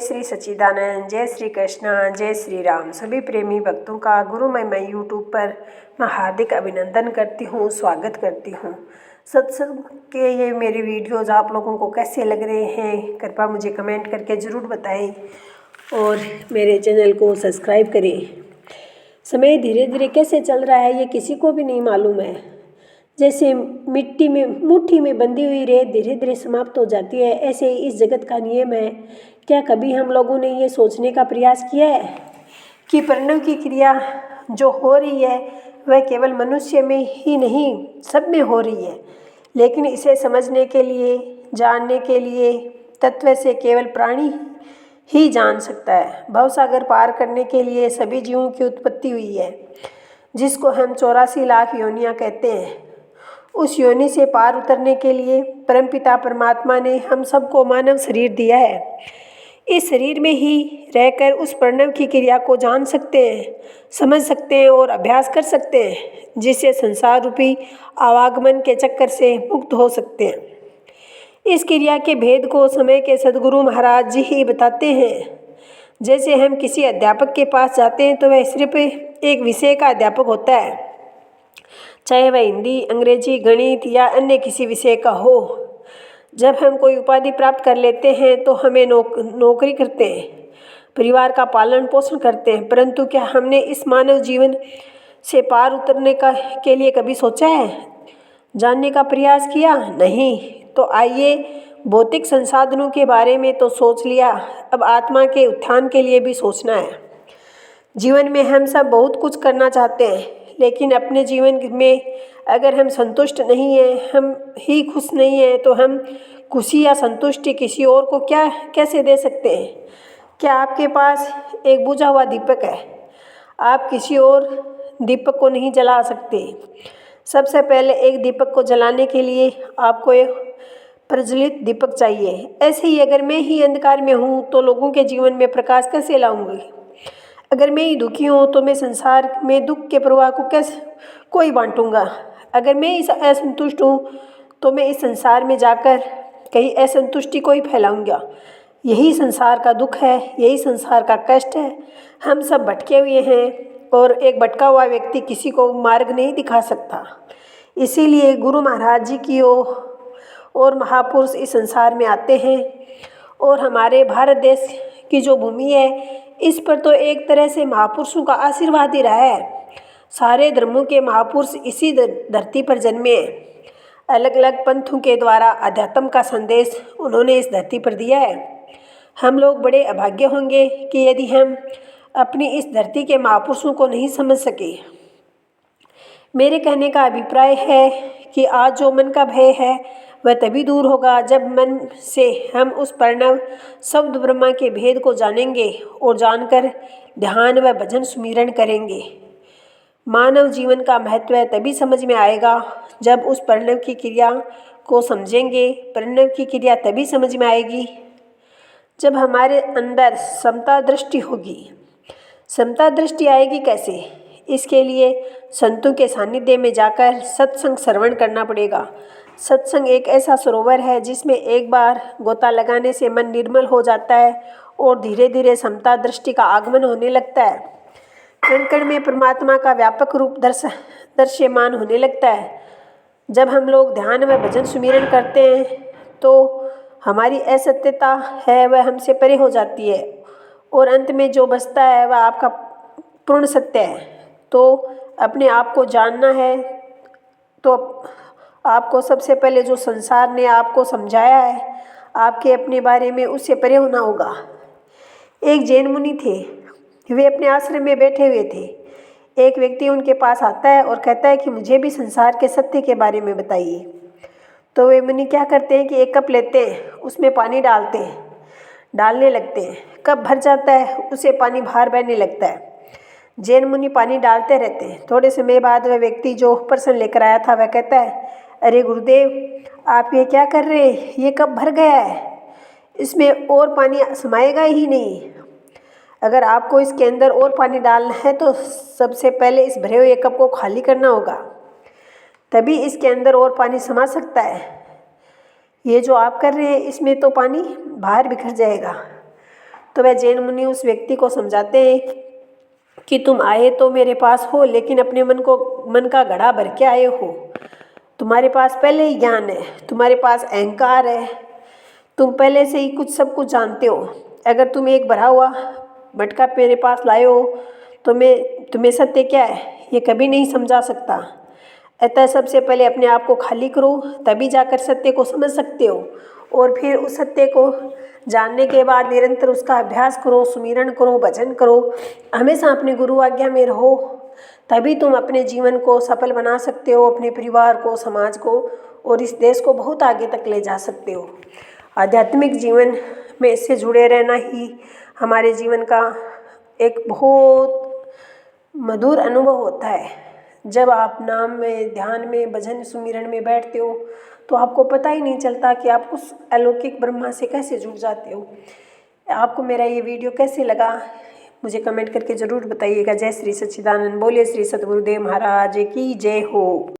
श्री सच्चिदानंद, जय श्री कृष्ण, जय श्री राम। सभी प्रेमी भक्तों का गुरु मैं यूट्यूब पर मैं हार्दिक अभिनंदन करती हूँ, स्वागत करती हूँ। सत्संग के ये मेरे वीडियोज़ आप लोगों को कैसे लग रहे हैं, कृपया मुझे कमेंट करके ज़रूर बताएं और मेरे चैनल को सब्सक्राइब करें। समय धीरे धीरे कैसे चल रहा है ये किसी को भी नहीं मालूम है। जैसे मिट्टी में मुट्ठी में बंधी हुई रेत धीरे धीरे समाप्त हो जाती है, ऐसे ही इस जगत का नियम है। क्या कभी हम लोगों ने ये सोचने का प्रयास किया है कि प्रणव की क्रिया जो हो रही है वह केवल मनुष्य में ही नहीं सब में हो रही है, लेकिन इसे समझने के लिए, जानने के लिए तत्व से केवल प्राणी ही जान सकता है। भवसागर पार करने के लिए सभी जीवों की उत्पत्ति हुई है, जिसको हम 84 लाख योनियाँ कहते हैं। उस योनि से पार उतरने के लिए परमपिता परमात्मा ने हम सबको मानव शरीर दिया है। इस शरीर में ही रहकर उस प्रणव की क्रिया को जान सकते हैं, समझ सकते हैं और अभ्यास कर सकते हैं, जिससे संसार रूपी आवागमन के चक्कर से मुक्त हो सकते हैं। इस क्रिया के भेद को समय के सद्गुरु महाराज जी ही बताते हैं। जैसे हम किसी अध्यापक के पास जाते हैं तो वह सिर्फ एक विषय का अध्यापक होता है, चाहे वह हिंदी, अंग्रेजी, गणित या अन्य किसी विषय का हो। जब हम कोई उपाधि प्राप्त कर लेते हैं तो हमें नौकरी करते हैं, परिवार का पालन पोषण करते हैं, परंतु क्या हमने इस मानव जीवन से पार उतरने के लिए कभी सोचा है, जानने का प्रयास किया? नहीं। तो आइए, भौतिक संसाधनों के बारे में तो सोच लिया, अब आत्मा के उत्थान के लिए भी सोचना है। जीवन में हम सब बहुत कुछ करना चाहते हैं, लेकिन अपने जीवन में अगर हम संतुष्ट नहीं हैं, हम ही खुश नहीं हैं, तो हम खुशी या संतुष्टि किसी और को कैसे दे सकते हैं? क्या आपके पास एक बुझा हुआ दीपक है? आप किसी और दीपक को नहीं जला सकते। सबसे पहले एक दीपक को जलाने के लिए आपको एक प्रज्वलित दीपक चाहिए। ऐसे ही अगर मैं ही अंधकार में हूँ तो लोगों के जीवन में प्रकाश कैसे लाऊंगी? अगर मैं ही दुखी हूँ तो मैं संसार में दुख के प्रवाह को कैसे कोई बांटूंगा? अगर मैं इस असंतुष्ट हूँ तो मैं इस संसार में जाकर कहीं असंतुष्टि को ही फैलाऊंगा। यही संसार का दुख है, यही संसार का कष्ट है। हम सब भटके हुए हैं और एक भटका हुआ व्यक्ति किसी को मार्ग नहीं दिखा सकता। इसीलिए गुरु महाराज जी की और महापुरुष इस संसार में आते हैं और हमारे भारत देश की जो भूमि है इस पर तो एक तरह से महापुरुषों का आशीर्वाद ही रहा है। सारे धर्मों के महापुरुष इसी धरती पर जन्मे हैं। अलग अलग पंथों के द्वारा अध्यात्म का संदेश उन्होंने इस धरती पर दिया है। हम लोग बड़े अभाग्य होंगे कि यदि हम अपनी इस धरती के महापुरुषों को नहीं समझ सके। मेरे कहने का अभिप्राय है कि आज जो मन का भय है वह तभी दूर होगा जब मन से हम उस प्रणव शब्द ब्रह्मा के भेद को जानेंगे और जानकर ध्यान व भजन सुमिरन करेंगे। मानव जीवन का महत्व तभी समझ में आएगा जब उस प्रणव की क्रिया को समझेंगे। प्रणव की क्रिया तभी समझ में आएगी जब हमारे अंदर समता दृष्टि होगी। समता दृष्टि आएगी कैसे? इसके लिए संतों के सानिध्य में जाकर सत्संग श्रवण करना पड़ेगा। सत्संग एक ऐसा सरोवर है जिसमें एक बार गोता लगाने से मन निर्मल हो जाता है और धीरे धीरे समता दृष्टि का आगमन होने लगता है। कण कण में परमात्मा का व्यापक रूप दृश्यमान होने लगता है। जब हम लोग ध्यान व भजन सुमिरन करते हैं तो हमारी असत्यता है वह हमसे परे हो जाती है और अंत में जो बचता है वह आपका पूर्ण सत्य है। तो अपने आप को जानना है तो आपको सबसे पहले जो संसार ने आपको समझाया है आपके अपने बारे में उससे परे होना होगा। एक जैन मुनि थे, वे अपने आश्रम में बैठे हुए थे। एक व्यक्ति उनके पास आता है और कहता है कि मुझे भी संसार के सत्य के बारे में बताइए। तो वे मुनि क्या करते हैं कि एक कप लेते हैं, उसमें पानी डालने लगते हैं। कप भर जाता है, उसे पानी बाहर बहने लगता है। जैन मुनि पानी डालते रहते हैं। थोड़े समय बाद वह व्यक्ति जो प्रश्न लेकर आया था वह कहता है, अरे गुरुदेव, आप ये क्या कर रहे हैं? ये कप भर गया है, इसमें और पानी समाएगा ही नहीं। अगर आपको इसके अंदर और पानी डालना है तो सबसे पहले इस भरे हुए कप को खाली करना होगा, तभी इसके अंदर और पानी समा सकता है। ये जो आप कर रहे हैं इसमें तो पानी बाहर बिखर जाएगा। तो वह जैन मुनि उस व्यक्ति को समझाते हैं कि तुम आए तो मेरे पास हो, लेकिन अपने मन का घड़ा भर के आए हो। तुम्हारे पास पहले ही ज्ञान है, तुम्हारे पास अहंकार है, तुम पहले से ही सब कुछ जानते हो। अगर तुम एक भरा हुआ मटका मेरे पास लाए हो तो मैं तुम्हें सत्य क्या है ये कभी नहीं समझा सकता। अतः सबसे पहले अपने आप को खाली करो, तभी जाकर सत्य को समझ सकते हो। और फिर उस सत्य को जानने के बाद निरंतर उसका अभ्यास करो, सुमिरन करो, भजन करो, हमेशा अपने गुरु आज्ञा में रहो। तभी तुम अपने जीवन को सफल बना सकते हो, अपने परिवार को, समाज को और इस देश को बहुत आगे तक ले जा सकते हो। आध्यात्मिक जीवन में इससे जुड़े रहना ही हमारे जीवन का एक बहुत मधुर अनुभव होता है। जब आप नाम में, ध्यान में, भजन सुमिरन में बैठते हो तो आपको पता ही नहीं चलता कि आप उस अलौकिक ब्रह्मा से कैसे जुड़ जाते हो। आपको मेरा ये वीडियो कैसे लगा मुझे कमेंट करके ज़रूर बताइएगा। जय श्री सच्चिदानंद, बोले श्री सद्गुरुदेव महाराज की जय हो।